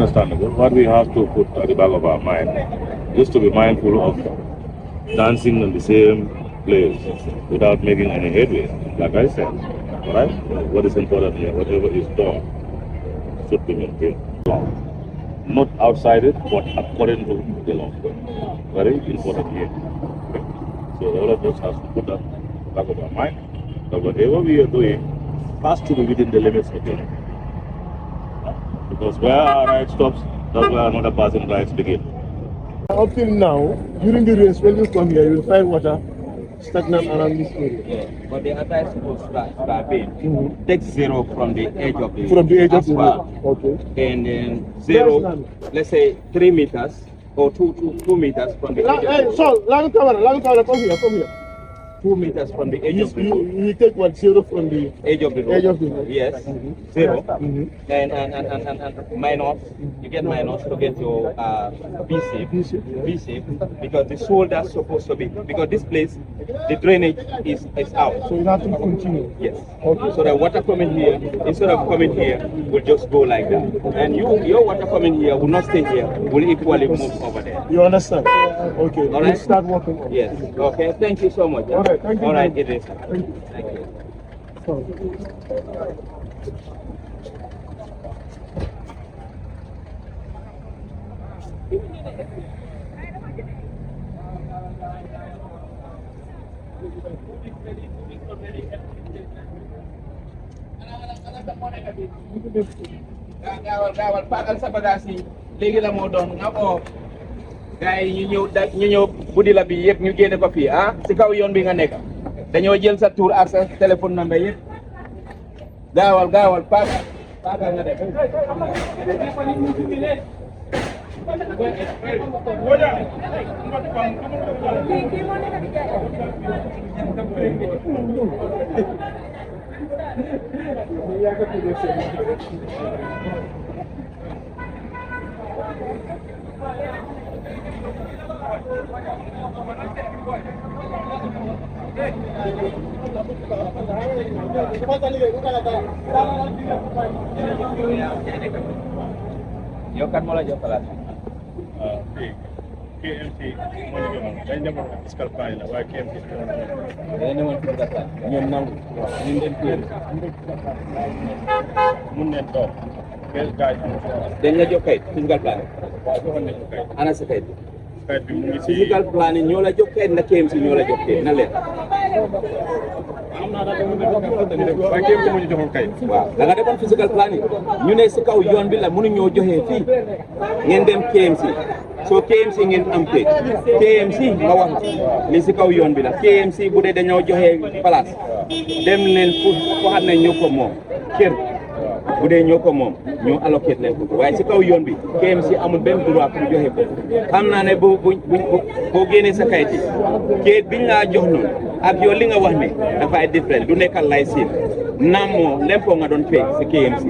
Understandable. What we have to put at the back of our mind is to be mindful of dancing in the same place without making any headway. Like I said, right? What is important here, whatever is done, should be maintained. Not outside it, but according to the law. Very important here. So all of us have to put that back of our mind that whatever we are doing has to be within the limits of the law. Because where our right stops, that's where another person's rights begin. Up till now, during the rains, when you come here, you will find water stagnant around this area. Yeah, but the other is supposed to be take zero from the edge of the Of the asphalt, road. Okay. and then zero, let's say 3 meters or 2 meters from the edge of the road. So, long camera, come here. 2 meters from the edge of the road. You take what, zero from the Edge of the road. edge of the road. Yes, zero. And minus, you get minus to get your B shape, because the shoulder is supposed to be, because this place, the drainage is out. So you have to continue. Yes. Okay. So the water coming here, instead of coming here, will just go like that. And your water coming here will not stay here, will equally move over there. You understand? Okay. All We'll right. start working on it. Yes. Okay. Thank you so much. All right. Thank you. All right. It is. Thank you. Thank you. gaawal paakal sa bagage yi léegi la moo doon nga ko gars yi ñu ñëw buddi la bi yëpp ñu génne ko fii si kaw yoon bi nga nekk dañoo jël sa tour ak sa téléphone number yëpp gaawal paakal nga def yow kan moo la jox place KMC moo ñu demoon dañ demoon fiscal plan la waaye KMC dañ demoon fiscal plan ñoom nangu ñun dem kër mun neen toog quel gars dañ la jox kayit fiscal plan waaw joxoon nañu kay ana sa kayit kayit bi mu ngi si fiscal plan yi ñoo la jox kayit na KMC ñoo la jox kayit na leen am naa daal waaye KMC moo ñu joxoon kayit waaw da nga defoon physical plan yi ñu ne si kaw yoon bi la mënuñoo joxe fii ngeen dem KMC soo KMC ngeen am kayit KMC nga wax li si kaw yoon bi la KMC bu dee dañoo joxe place dem leen fu xam ne ñoo ko moom kër bu dee ñoo ko moom ñoo alloqué leen ko waaye si kaw yoon bi KMC amul benn droit pour joxe ko xam naa ne boo génnee sa kayit yi kayit biñ laa jox noonu ak yow li nga wax ne dafay différent du nekkal lay siin naam moo lempo nga doon fay si KMC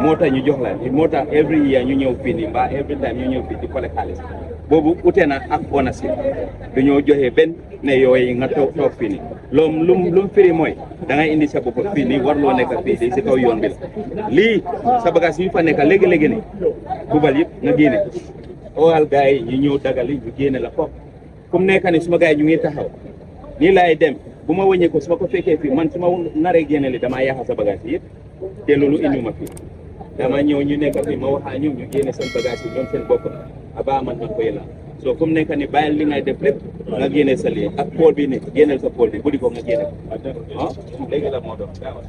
moo tax ñu jox la moo tax every year ñu ñëw fii nii mbaa every time ñu ñëw fii di collecte xaalis boobu ute na ak ownership du ñoo joxe benn ne yooyu nga toog fii nii lu mu firi mooy da ngay indi sa bopp fii nii warloo nekk fii di si kaw yoon bi la lii sa bagage yu fa nekk léegi-léegi ni bubal yëpp nga génne oal gars yi ñu ñëw dagali ñu génne la foofu comme nekk ni suma gars yi ñu ngi taxaw nii laay dem bu ma wëññee ko su ma ko fekkee fii man su ma naree génne li damaa yàqa sa bagage yi yëpp te loolu indi ma fii dama ñëw ñu nekk fii ma waxaa ñu génne seen bagage yi ñoom seen bopp abaa man koy la soo comme nekk ni bàyyil li ngay def lépp nga génne sa lii ak pool bi ni génneel sa pool bi buddi ko nga génne ko léegi la moo doon gaawal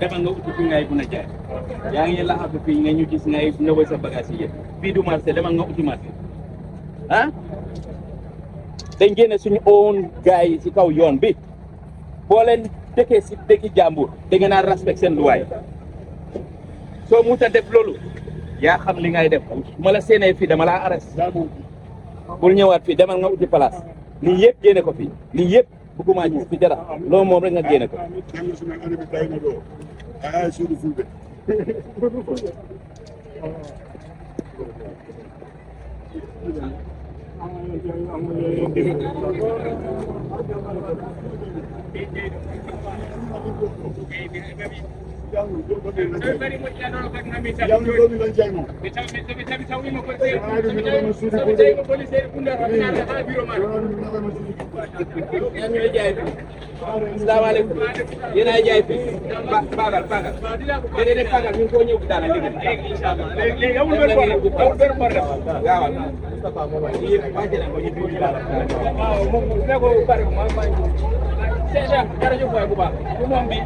demal nga uti fi ngay mën a jaay yaa ngi laxatu fii nga ñu gis ngay nëbal sa bagage yi yëpp fii du marché demal nga uti marché dañ génne suñu own gars yi si kaw yoon bi boo leen dëkkee si dëkki jàmbur da ngeen a respect seen luwaay soo muta def loolu yaa xam li ngay def ma la séenee fii dama laa arrêté bul ñëwaat fii demal nga uti place lii yëpp génne ko fii lii yëpp bëgguma gis fi dara loolu moom rek nga génne ko. Salaamaaleykum yéen a jaay fi pagal déedéet pagal ñu ngi ko ñëw daal léegi inshallah léegi amul benn problème gaawal yépp wàcce nañ ko ñu biir daal waaw moom ne ko bari ma c'est ça dara ñu koy bu baax bu moom bi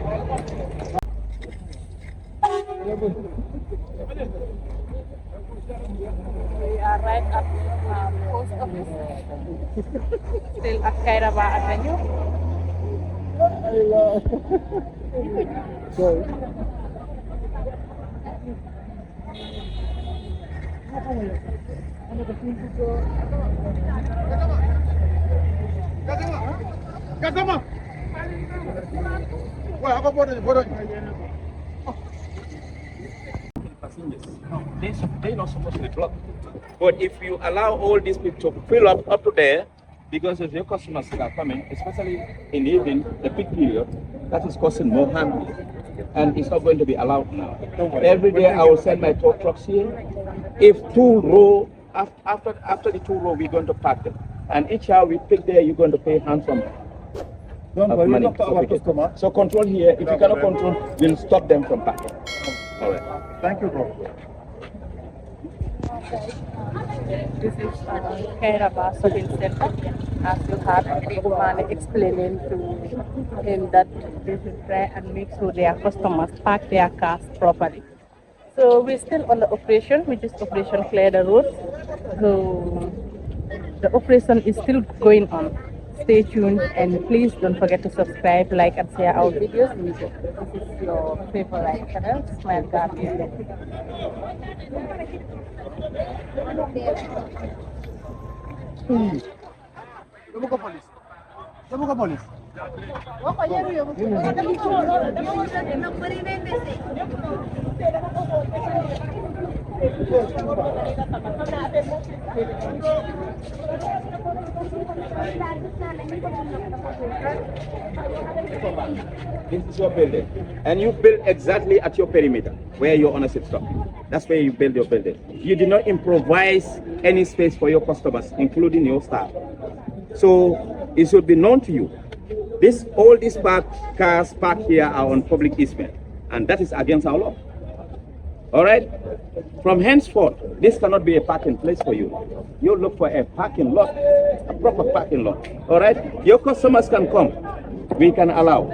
We are right at post office, still at Kairaba Avenue. Sorry. Gatama. Wah, apa bodoh? Passengers. They're not supposed to be blocked. But if you allow all these people to fill up to there, because of your customers that are coming, especially in the evening, the peak period, that is causing more harm. And it's not going to be allowed now. Every day I will send my tow trucks here. If two row, after the two row, we're going to park them. And each hour we pick there, you're going to pay handsome money. So control here. If you cannot control, we'll stop them from parking. All right. Thank you, bro. This is Kairaba Shopping Center. As you heard, Mane explaining to him that they should try and make sure their customers park their cars properly. So we're still on the operation, which is Operation Clear the Road. So the operation is still going on. Stay tuned and please don't forget to subscribe, like and share our videos. This is your favorite channel, Smile Guardian. Kamu ke polis? This is your building. And you build exactly at your perimeter, where your ownership stop. That's where you build your building. You did not improvise any space for your customers, including your staff. So it should be known to you. All these cars parked here are on public easement, and that is against our law. All right? From henceforth, this cannot be a parking place for you. You look for a parking lot, a proper parking lot. All right? Your customers can come. We can allow.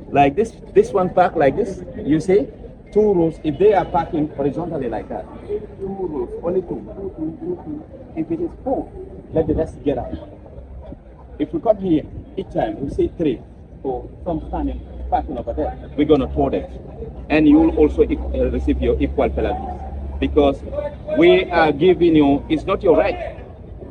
Like this one park like this, you see, two rows. If they are parking horizontally like that, two rows, only two. If it is full, let the rest get out. If we come here, each time we say three, or some standing parking over there, we're going to tow them. And you will also receive your equal penalty. Because we are giving you, it's not your right,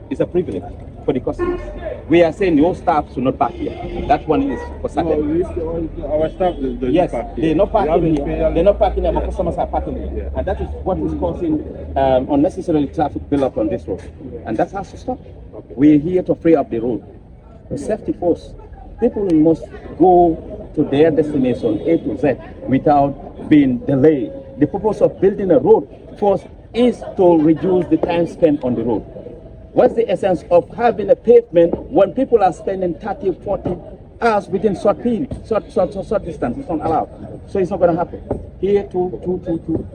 it's a privilege for the customers. We are saying your staff should not park here. That one is for certain. No, our staff, yes, they're not parking here. They're not parking here, but customers are parking here. Yeah. And that is what is causing unnecessary traffic build-up on this road. And that has to stop. Okay. We're here to free up the road. The safety force. People must go to their destination A to Z without being delayed. The purpose of building a road first is to reduce the time spent on the road. What's the essence of having a pavement when people are spending 30, 40 hours within short distance? It's not allowed. So it's not going to happen. Here, two,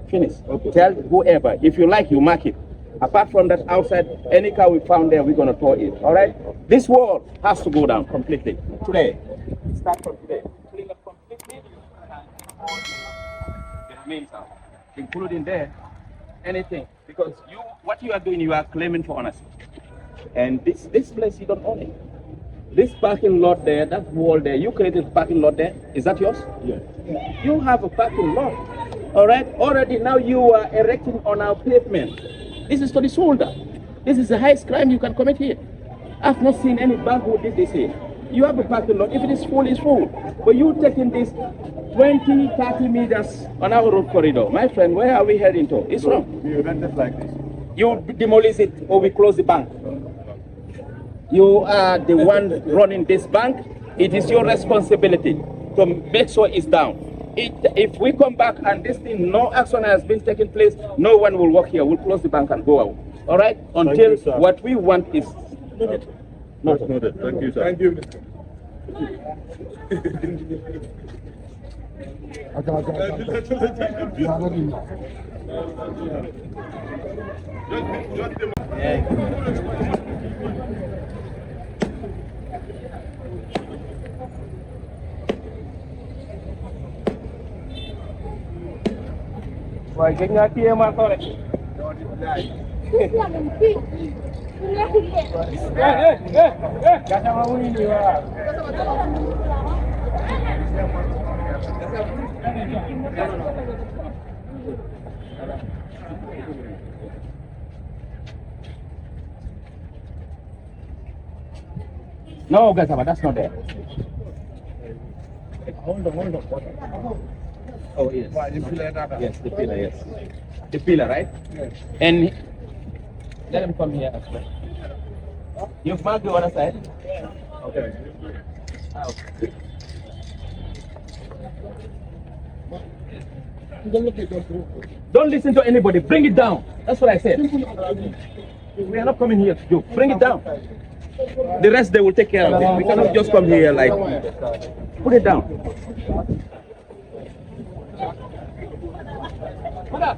finish. Okay. Tell whoever, if you like, you mark it. Apart from that, outside, any car we found there, we're going to tow it. All right? This wall has to go down completely. Today. Start from today. Clean up completely and all the remains out, including there, anything. Because what you are doing, you are claiming for ownership. And this place, you don't own it. This parking lot there, that wall there, you created a parking lot there. Is that yours? Yes. You have a parking lot. All right? Already now you are erecting on our pavement. This is for the shoulder. This is the highest crime you can commit here. I've not seen any bank who did this here. You have a parking lot. If it is full, it's full. But you taking this 20, 30 meters on our road corridor. My friend, where are we heading to? It's wrong. We rent it like this. You demolish it or we close the bank. You are the one running this bank. It is your responsibility to make sure it's down. If we come back and this thing, no action has been taken place, no one will work here. We'll close the bank and go out. All right? Until what we want is Noted. Thank you, sir. Thank you. Why geng nga tiye ma tore. Kata mau ini wa. No, guys, that's not there. Hold on. Oh, yes. Yes. Yes, the pillar, yes. The pillar, right? Yes. And let him come here as well. You've marked the other side? Okay. Okay. Don't listen to anybody. Bring it down. That's what I said. We are not coming here to joke. Bring it down. The rest they will take care of it. We cannot just come here like put it down. Put up.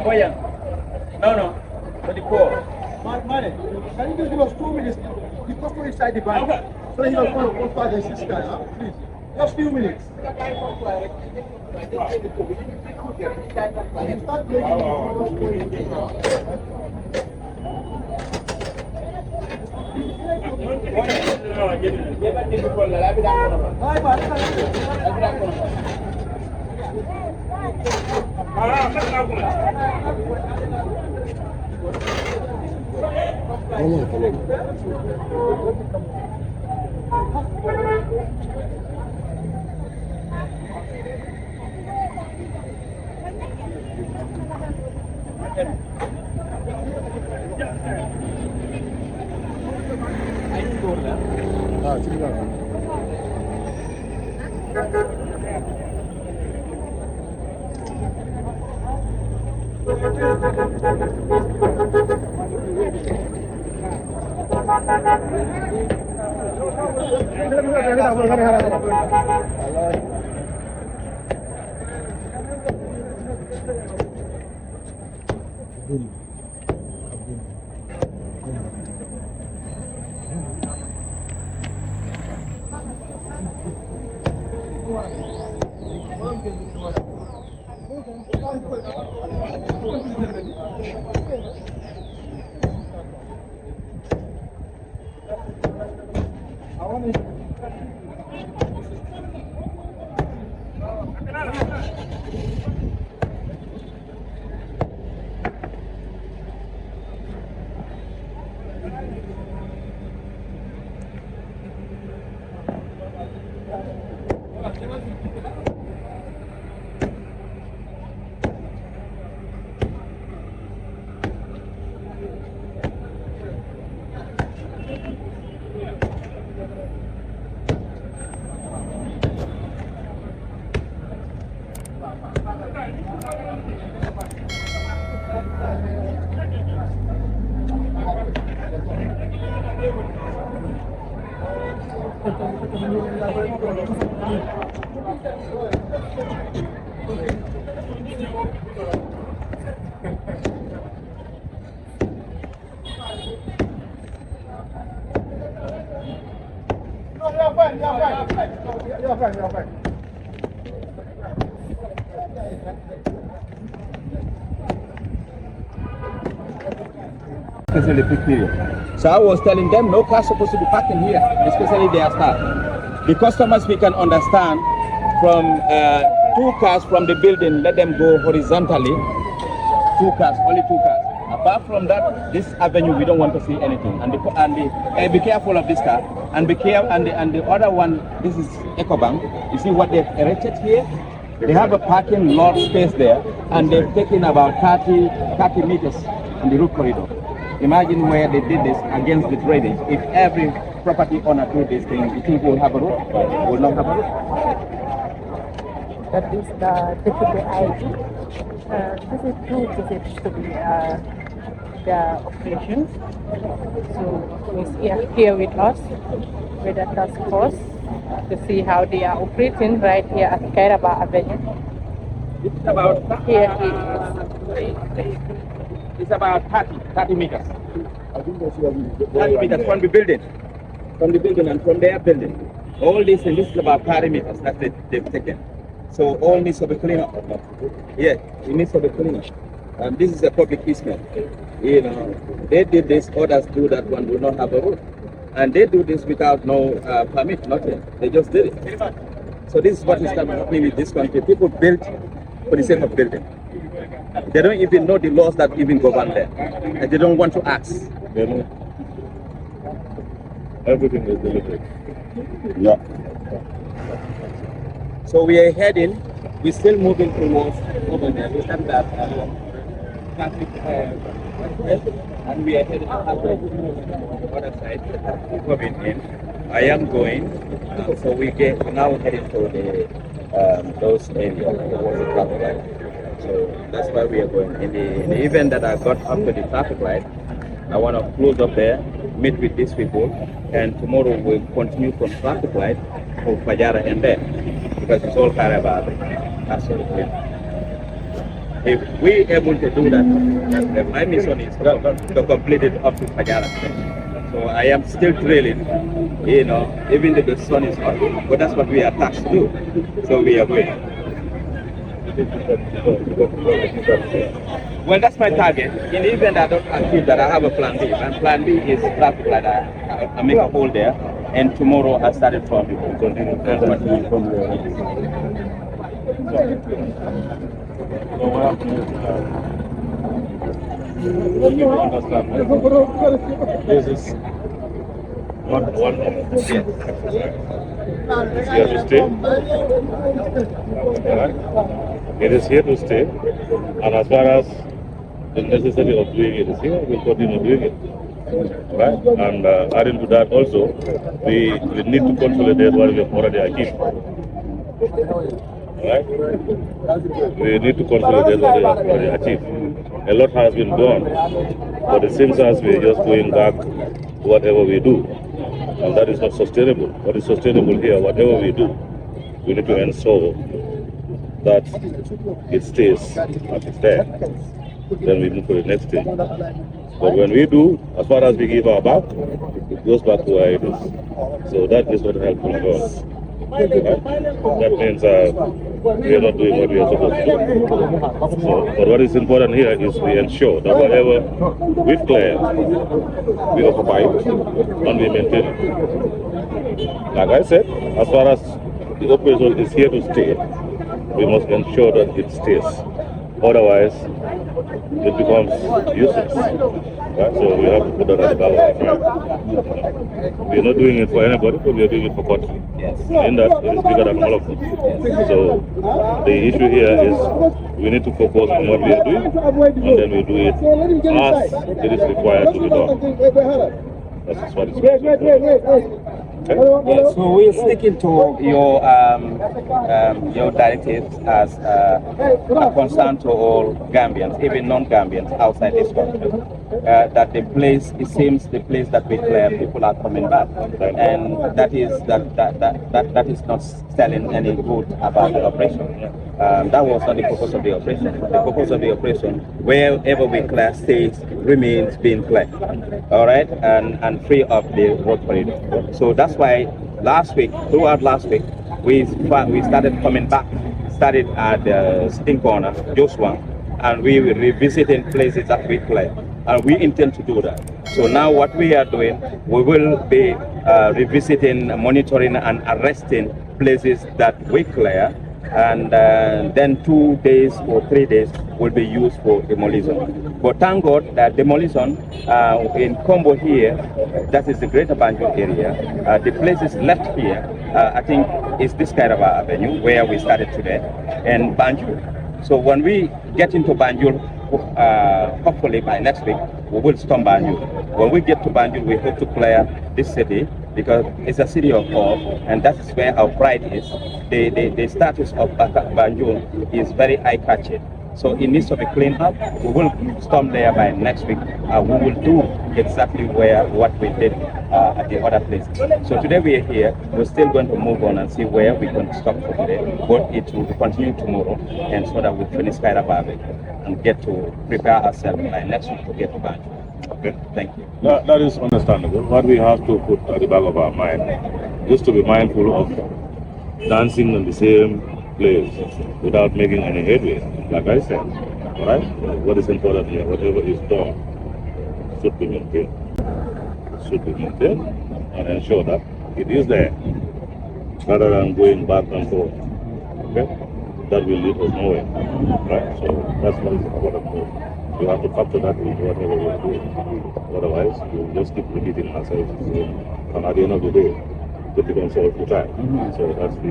Boyan. No. What do you call? Mane, can you just give us 2 minutes? You just go inside the bank. Okay. So he will go further and sit down. Please. Just few minutes. Especially peak period. So I was telling them no cars supposed to be parking here, especially their staff. The customers we can understand from 2 cars from the building, let them go horizontally. 2 cars, only 2 cars. Apart from that, this avenue we don't want to see anything. And be careful of this car. And be careful. And the other one, this is EcoBank. You see what they've erected here? They have a parking lot space there, and they've taken about 30 meters in the road corridor. Imagine where they did this against the drainage. If every property owner do this thing, you think we'll have a road? We'll not have a road. That is the deputy ID. This is true visits to the operations. So he's here with us with the task force to see how they are operating right here at Kairaba Avenue. It's about Here he is. It's about 30 meters. 30 meters from the building and from their building. All this and this is about 30 meters that they've taken. So all needs to be cleaned up. Yeah, it needs to be cleaned up. And this is a public easement. You know, they did this, others do that one, do not have a road. And they do this without no permit, nothing. They just did it. So this is what is happening with this country. People build for the sake of building. They don't even know the laws that even govern them. And they don't want to ask. You know, everything is deliberate. Yeah. So we are heading, we're still moving towards over there. We stand that traffic and we are heading to the other side, coming in. I am going, so we get now heading to the those areas towards the traffic light. So that's why we are going. In the event that I got up to the traffic light, I want to close up there, meet with these people, and tomorrow we'll continue from traffic light to Fajara and there, because it's all Karabah. Absolutely. If we able to do that, my mission is to complete it up to Fajara. So I am still trailing, you know, even if the sun is hot, but that's what we are tasked to do. So we are going. Well, that's my target. In the event I don't achieve that, I have a plan B. And plan B is traffic light. I make a hole there, and tomorrow I started from This is one it's here to stay. Alright? It is here to stay, and as far as the necessity of doing it is here, we'll continue doing it. Right? And adding to that also, we need to consolidate what we have already achieved. Right? We need to consolidate what we have already achieved. A lot has been done, but it seems as we're just going back to whatever we do. And that is not sustainable. What is sustainable here, whatever we do, we need to ensure that it stays as it's there. Then we move to the next thing. But when we do, as far as we give our back, it goes back to where it is. So that is not helpful at all. Right? That means we are not doing what we are supposed to do. So, but what is important here is we ensure that whatever we've cleared, we occupy it and we maintain it. Like I said, as far as the operation is here to stay, we must ensure that it stays. Otherwise, it becomes useless. Right? So we have to put that at the back of our mind. We are not doing it for anybody, but we are doing it for country. In that, it is bigger than all of us. So the issue here is we need to focus on what we are doing, and then we do it as it is required to be done. That's what it's Okay. Yeah, so we're sticking to your directives as a concern to all Gambians, even non-Gambians outside this country. That the place, it seems the place that we clear, people are coming back, and that is not telling any good about the operation. That was not the purpose of the operation. The purpose of the operation, wherever we clear stays, remains being clear, all right, and free of the road corridor. So that's why throughout last week, we started coming back started at the sitting corner, Joshua, and we will revisiting places that we clear. And we intend to do that. So now what we are doing, we will be revisiting, monitoring, and arresting places that we clear, and then 2 days or 3 days will be used for demolition. But thank God that demolition in Combo here, that is the Greater Banjul area, the places left here, I think is this Kairaba Avenue where we started today, and Banjul. So when we get into Banjul, hopefully by next week, we will storm Banjul. When we get to Banjul, we hope to clear this city because it's a city of hope, and that's where our pride is. The status of Banjul is very eye-catching. So it needs to be cleaned up. We will storm there by next week. We will do exactly what we did at the other places. So today we are here. We're still going to move on and see where we can stop for today. But it will continue tomorrow, and so that we finish Kairababe and get to prepare ourselves by next week to get to Banjul. Okay. Thank you. That is understandable. What we have to put at the back of our mind is to be mindful of dancing in the same place without making any headway. Like I said, all right? What is important here, whatever is done should be maintained. Should be maintained and ensure that it is there rather than going back and forth. Okay? That will lead us nowhere. Right? So that's what is important. You have to factor that into whatever you are doing. Otherwise, you just keep repeating ourselves. And at the end of the day, it becomes all futile. So that's the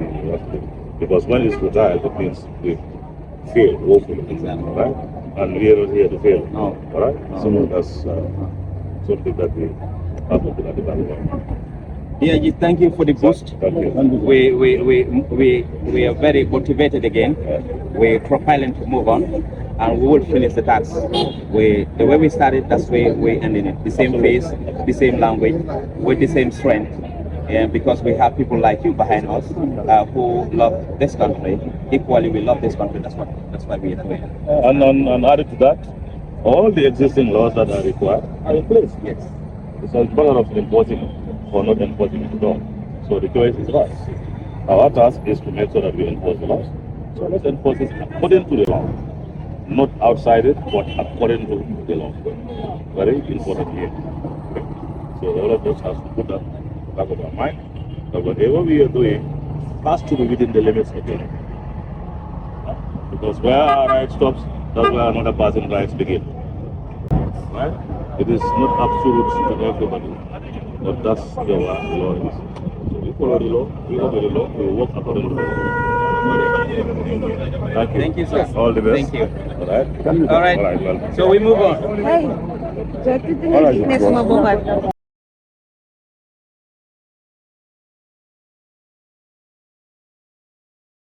because when it's futile, it means we fail woefully. Exactly. Right? And we are not here to fail. No. All right? No. So that's something that we have to put at the back of our mind. Yeah, thank you for the boost. Thank you. We are very motivated again. We're propelling to move on, and we will finish the task. The way we started, that's where we're ending it. The same face, the same language, with the same strength. And because we have people like you behind us who love this country, equally we love this country. That's why we are doing it. And added to that, all the existing laws that are required are in place. Yes. It's a matter of enforcing or not enforcing the law. So the choice is ours. Our task is to make sure that we enforce the laws. So let's enforce it according to the law. Not outside it, but according to the law. Very important here. Okay. So all of us have to put that back of our mind that whatever we are doing has to be within the limits of the law. Because where our right stops, that's where another person's rights begin. Right? It is not absolute to everybody, but that's the way the law is. So we follow the law, we obey the law, we work according to the law. Thank you. Thank you, sir. All the best. Thank you. All right. All right. Well. So we move on. All right.